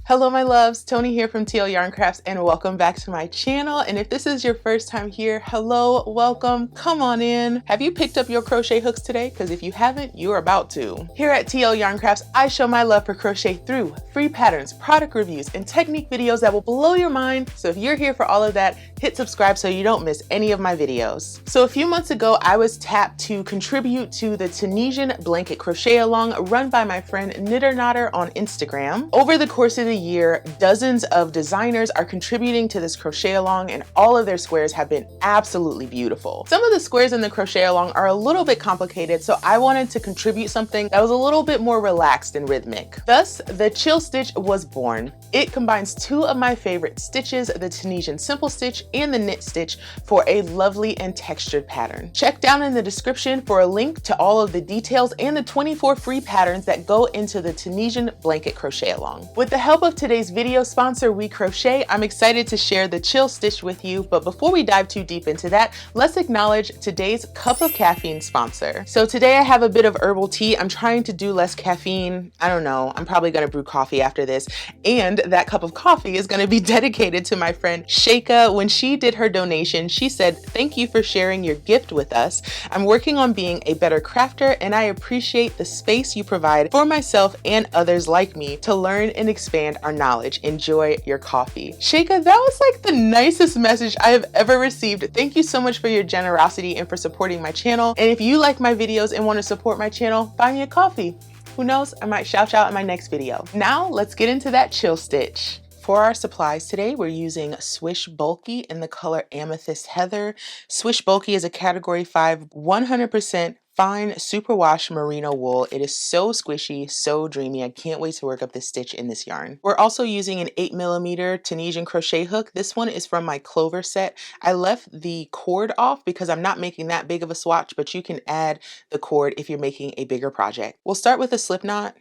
Hello my loves, Tony here from TL Yarn Crafts and welcome back to my channel. And if this is your first time here, hello, welcome, come on in. Have you picked up your crochet hooks today? Because if you haven't, you're about to. Here at TL Yarn Crafts, I show my love for crochet through free patterns, product reviews, and technique videos that will blow your mind. So if you're here for all of that, hit subscribe so you don't miss any of my videos. So a few months ago, I was tapped to contribute to the Tunisian blanket crochet along run by my friend Knitter Knotter on Instagram. Over the course of the year, dozens of designers are contributing to this crochet along and all of their squares have been absolutely beautiful. Some of the squares in the crochet along are a little bit complicated, so I wanted to contribute something that was a little bit more relaxed and rhythmic. Thus, the chill stitch was born. It combines two of my favorite stitches, the Tunisian simple stitch and the knit stitch, for a lovely and textured pattern. Check down in the description for a link to all of the details and the 24 free patterns that go into the Tunisian blanket crochet along. With the help of today's video sponsor, We Crochet, I'm excited to share the chill stitch with you, but before we dive too deep into that, let's acknowledge today's cup of caffeine sponsor. So today I have a bit of herbal tea. I'm trying to do less caffeine. I don't know, I'm probably gonna brew coffee after this, and that cup of coffee is gonna be dedicated to my friend Sheikah. When she did her donation, she said, "Thank you for sharing your gift with us. I'm working on being a better crafter and I appreciate the space you provide for myself and others like me to learn and expand our knowledge. Enjoy your coffee." Sheikah, that was like the nicest message I have ever received. Thank you so much for your generosity and for supporting my channel. And if you like my videos and want to support my channel, buy me a coffee. Who knows, I might shout you out in my next video. Now let's get into that chill stitch. For our supplies today, we're using Swish Bulky in the color Amethyst Heather. Swish Bulky is a category 5, 100% fine superwash merino wool. It is so squishy, so dreamy. I can't wait to work up this stitch in this yarn. We're also using an 8mm Tunisian crochet hook. This one is from my Clover set. I left the cord off because I'm not making that big of a swatch, but you can add the cord if you're making a bigger project. We'll start with a slip knot,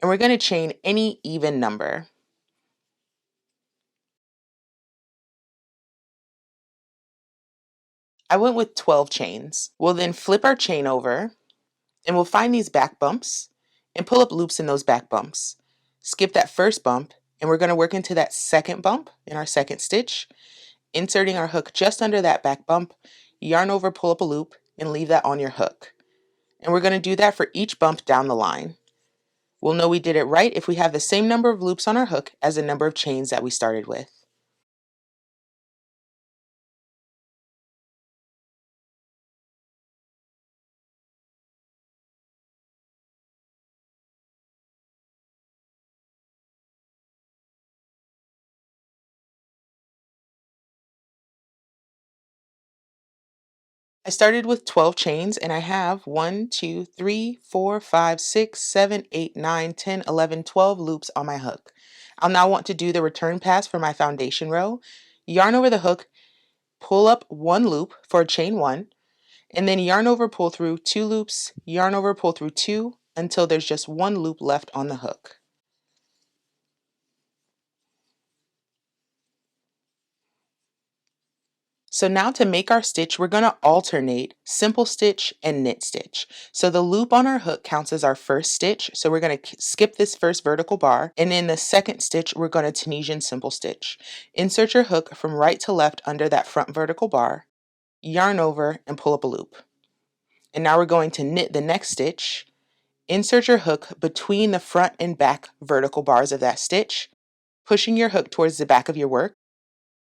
and we're going to chain any even number. I went with 12 chains. We'll then flip our chain over and we'll find these back bumps and pull up loops in those back bumps. Skip that first bump and we're going to work into that second bump in our second stitch, inserting our hook just under that back bump, yarn over, pull up a loop, and leave that on your hook. And we're going to do that for each bump down the line. We'll know we did it right if we have the same number of loops on our hook as the number of chains that we started with. I started with 12 chains and I have 1, 2, 3, 4, 5, 6, 7, 8, 9, 10, 11, 12 loops on my hook. I'll now want to do the return pass for my foundation row. Yarn over the hook, pull up 1 loop for chain 1, and then yarn over, pull through 2 loops, yarn over, pull through 2 until there's just 1 loop left on the hook. So now to make our stitch, we're going to alternate simple stitch and knit stitch. So the loop on our hook counts as our first stitch. So we're going to skip this first vertical bar. And in the second stitch, we're going to Tunisian simple stitch. Insert your hook from right to left under that front vertical bar, yarn over and pull up a loop. And now we're going to knit the next stitch. Insert your hook between the front and back vertical bars of that stitch, pushing your hook towards the back of your work,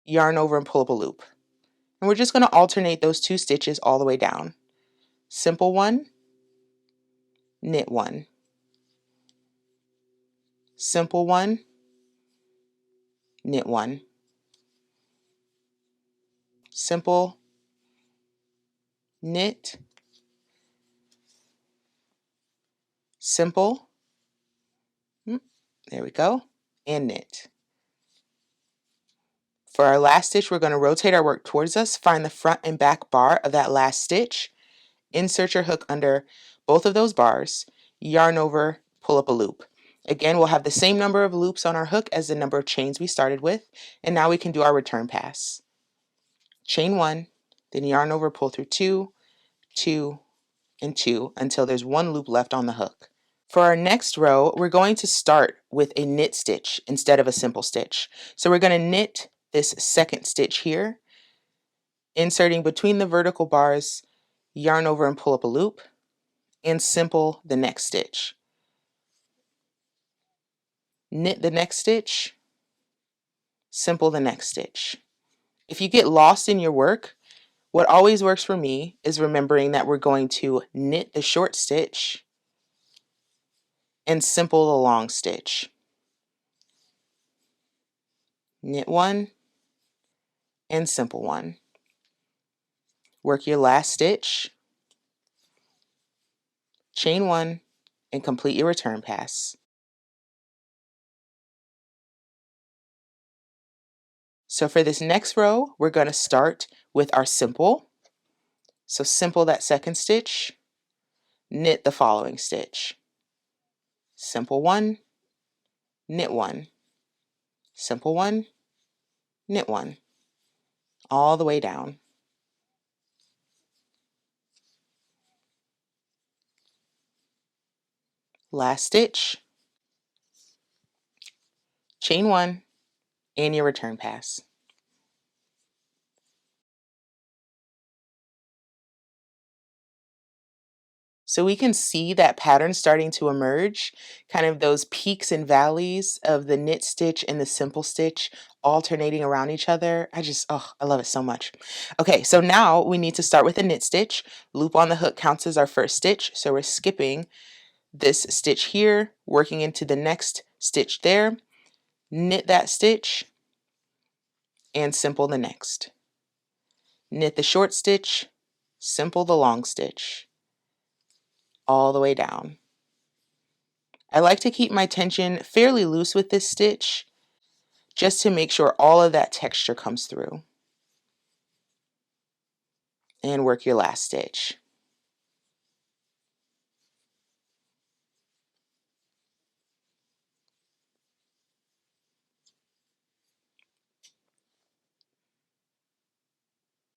yarn over and pull up a loop. And we're just going to alternate those 2 stitches all the way down. Simple 1, knit 1. Simple 1, knit 1. Simple, knit, simple, there we go, and knit. For our last stitch, we're going to rotate our work towards us, find the front and back bar of that last stitch, insert your hook under both of those bars, yarn over, pull up a loop. Again, we'll have the same number of loops on our hook as the number of chains we started with, and now we can do our return pass. Chain 1, then yarn over, pull through 2, 2, and 2 until there's 1 loop left on the hook. For our next row, we're going to start with a knit stitch instead of a simple stitch. So we're going to knit this second stitch here, inserting between the vertical bars, yarn over and pull up a loop, and simple the next stitch. Knit the next stitch, simple the next stitch. If you get lost in your work, what always works for me is remembering that we're going to knit the short stitch and simple the long stitch. Knit one and simple one. Work your last stitch, chain one, and complete your return pass. So for this next row, we're going to start with our simple. So simple that second stitch, knit the following stitch. Simple one, knit one, simple one, knit one, all the way down. Last stitch, chain one, and your return pass. So we can see that pattern starting to emerge, kind of those peaks and valleys of the knit stitch and the simple stitch alternating around each other. I love it so much. Okay, so now we need to start with a knit stitch. Loop on the hook counts as our first stitch. So we're skipping this stitch here, working into the next stitch there, knit that stitch, and simple the next. Knit the short stitch, simple the long stitch, all the way down. I like to keep my tension fairly loose with this stitch, just to make sure all of that texture comes through. And work your last stitch.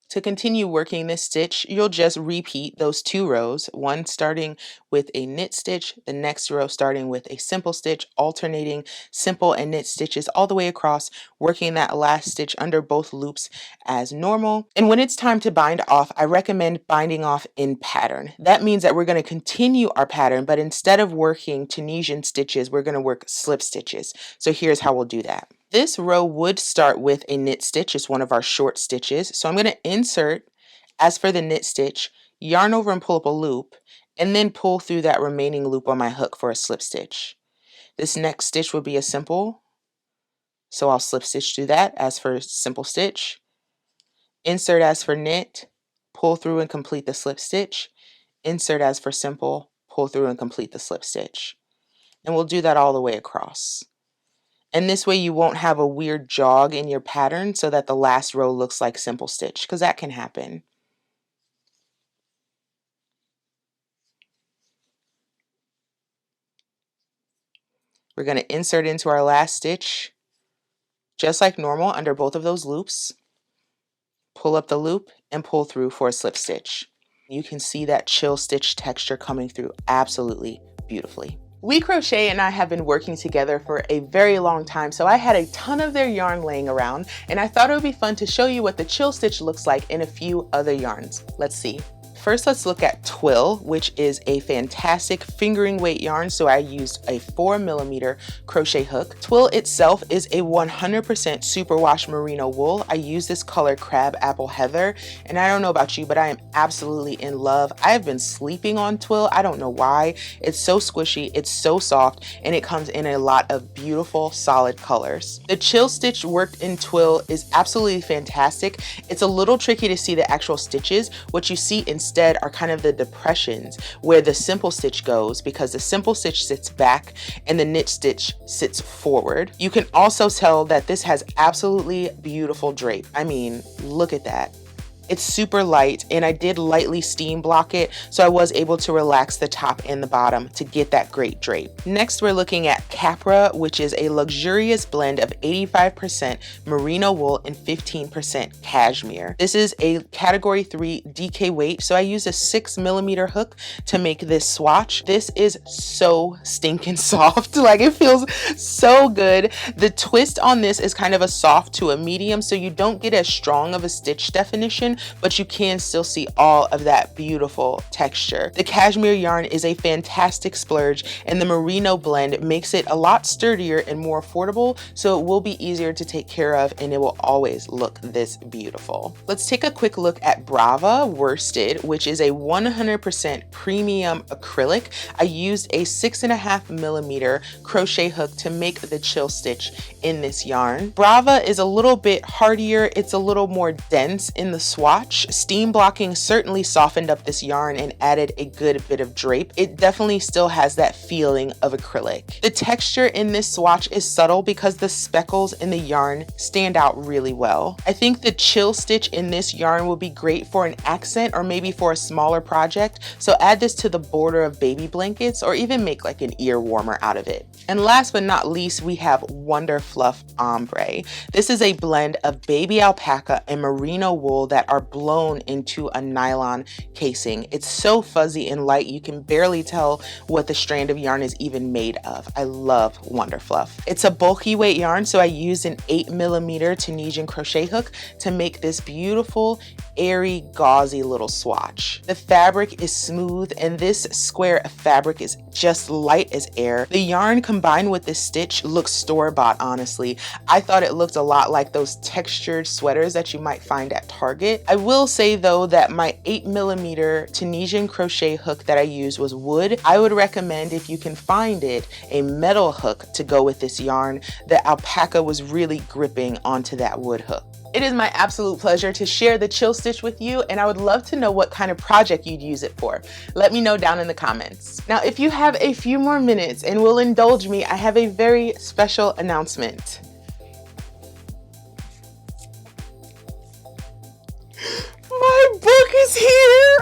To continue working this stitch, you'll just repeat those two rows, one starting with a knit stitch, the next row starting with a simple stitch, alternating simple and knit stitches all the way across, working that last stitch under both loops as normal. And when it's time to bind off, I recommend binding off in pattern. That means that we're going to continue our pattern, but instead of working Tunisian stitches, we're going to work slip stitches. So here's how we'll do that. This row would start with a knit stitch. It's one of our short stitches. So I'm going to insert, as for the knit stitch, yarn over and pull up a loop, and then pull through that remaining loop on my hook for a slip stitch. This next stitch would be a simple, so I'll slip stitch through that as for simple stitch. Insert as for knit, pull through and complete the slip stitch. Insert as for simple, pull through and complete the slip stitch. And we'll do that all the way across. And this way you won't have a weird jog in your pattern so that the last row looks like simple stitch, because that can happen. We're going to insert into our last stitch, just like normal under both of those loops. Pull up the loop and pull through for a slip stitch. You can see that chill stitch texture coming through absolutely beautifully. We Crochet and I have been working together for a very long time, so I had a ton of their yarn laying around, and I thought it would be fun to show you what the chill stitch looks like in a few other yarns. Let's see. First, let's look at Twill, which is a fantastic fingering weight yarn. So I used a 4mm crochet hook. Twill itself is a 100% superwash merino wool. I use this color Crab Apple Heather, and I don't know about you, but I am absolutely in love. I have been sleeping on Twill. I don't know why. It's so squishy, it's so soft, and it comes in a lot of beautiful, solid colors. The chill stitch worked in Twill is absolutely fantastic. It's a little tricky to see the actual stitches. What you see instead are kind of the depressions where the simple stitch goes, because the simple stitch sits back and the knit stitch sits forward. You can also tell that this has absolutely beautiful drape. I mean, look at that. It's super light, and I did lightly steam block it, so I was able to relax the top and the bottom to get that great drape. Next, we're looking at Capra, which is a luxurious blend of 85% merino wool and 15% cashmere. This is a category 3 DK weight, so I used a 6mm hook to make this swatch. This is so stinking soft. Like, it feels so good. The twist on this is kind of a soft to a medium, so you don't get as strong of a stitch definition, but you can still see all of that beautiful texture. The cashmere yarn is a fantastic splurge, and the merino blend makes it a lot sturdier and more affordable, so it will be easier to take care of, and it will always look this beautiful. Let's take a quick look at Brava Worsted, which is a 100% premium acrylic. I used a 6.5mm crochet hook to make the chill stitch in this yarn. Brava is a little bit hardier, it's a little more dense in the swatch. Steam blocking certainly softened up this yarn and added a good bit of drape. It definitely still has that feeling of acrylic. The texture in this swatch is subtle because the speckles in the yarn stand out really well. I think the chill stitch in this yarn will be great for an accent or maybe for a smaller project, so add this to the border of baby blankets or even make like an ear warmer out of it. And last but not least, we have Wonder Fluff Ombre. This is a blend of baby alpaca and merino wool that are blown into a nylon casing. It's so fuzzy and light you can barely tell what the strand of yarn is even made of. I love Wonder Fluff. It's a bulky weight yarn, so I used an 8mm Tunisian crochet hook to make this beautiful, airy, gauzy little swatch. The fabric is smooth, and this square of fabric is just light as air. The yarn combined with this stitch looks store-bought, honestly. I thought it looked a lot like those textured sweaters that you might find at Target. I will say though that my 8mm Tunisian crochet hook that I used was wood. I would recommend, if you can find it, a metal hook to go with this yarn. The alpaca was really gripping onto that wood hook. It is my absolute pleasure to share the chill stitch with you, and I would love to know what kind of project you'd use it for. Let me know down in the comments. Now, if you have a few more minutes and will indulge me, I have a very special announcement. My book is here!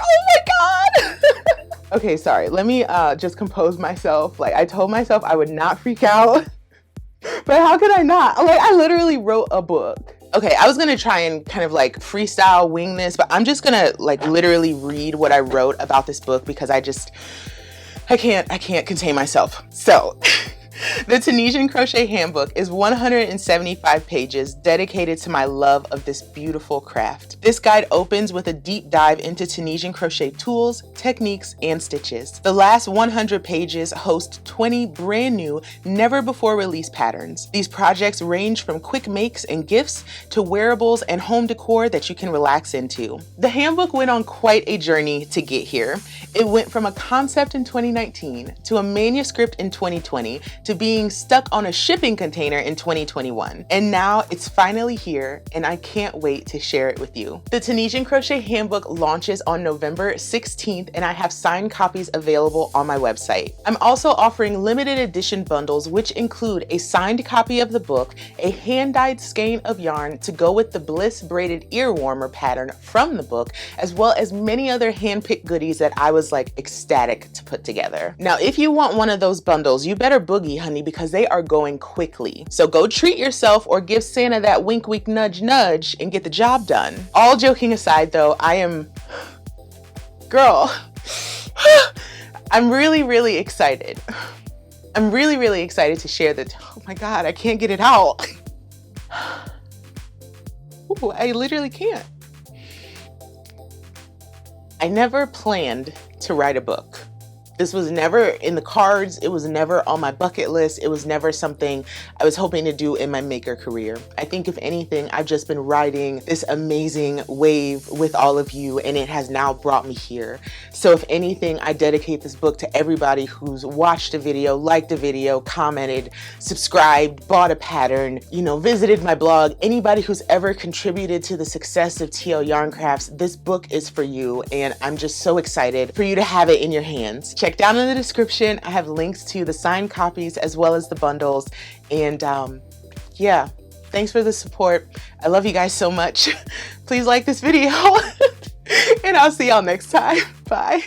Oh my God! Okay, sorry, let me just compose myself. Like, I told myself I would not freak out, but how could I not? Like, I literally wrote a book. Okay, I was gonna try and kind of like freestyle wing this, but I'm just gonna like literally read what I wrote about this book because I can't contain myself. So, the Tunisian Crochet Handbook is 175 pages dedicated to my love of this beautiful craft. This guide opens with a deep dive into Tunisian crochet tools, techniques, and stitches. The last 100 pages host 20 brand new, never before released patterns. These projects range from quick makes and gifts to wearables and home decor that you can relax into. The handbook went on quite a journey to get here. It went from a concept in 2019 to a manuscript in 2020 to being stuck on a shipping container in 2021. And now it's finally here, and I can't wait to share it with you. The Tunisian Crochet Handbook launches on November 16th, and I have signed copies available on my website. I'm also offering limited edition bundles, which include a signed copy of the book, a hand-dyed skein of yarn to go with the Bliss braided ear warmer pattern from the book, as well as many other hand-picked goodies that I was like ecstatic to put together. Now, if you want one of those bundles, you better boogie, honey, because they are going quickly. So go treat yourself or give Santa that wink, wink, nudge, nudge and get the job done. All joking aside though, girl, I'm really excited. I'm really excited to share that. Oh my God, I can't get it out. Ooh, I literally can't. I never planned to write a book. This was never in the cards. It was never on my bucket list. It was never something I was hoping to do in my maker career. I think if anything, I've just been riding this amazing wave with all of you, and it has now brought me here. So if anything, I dedicate this book to everybody who's watched a video, liked a video, commented, subscribed, bought a pattern, you know, visited my blog. Anybody who's ever contributed to the success of TL Yarn Crafts, this book is for you, and I'm just so excited for you to have it in your hands. Check down in the description. I have links to the signed copies as well as the bundles. And yeah, thanks for the support. I love you guys so much. Please like this video and I'll see y'all next time. Bye.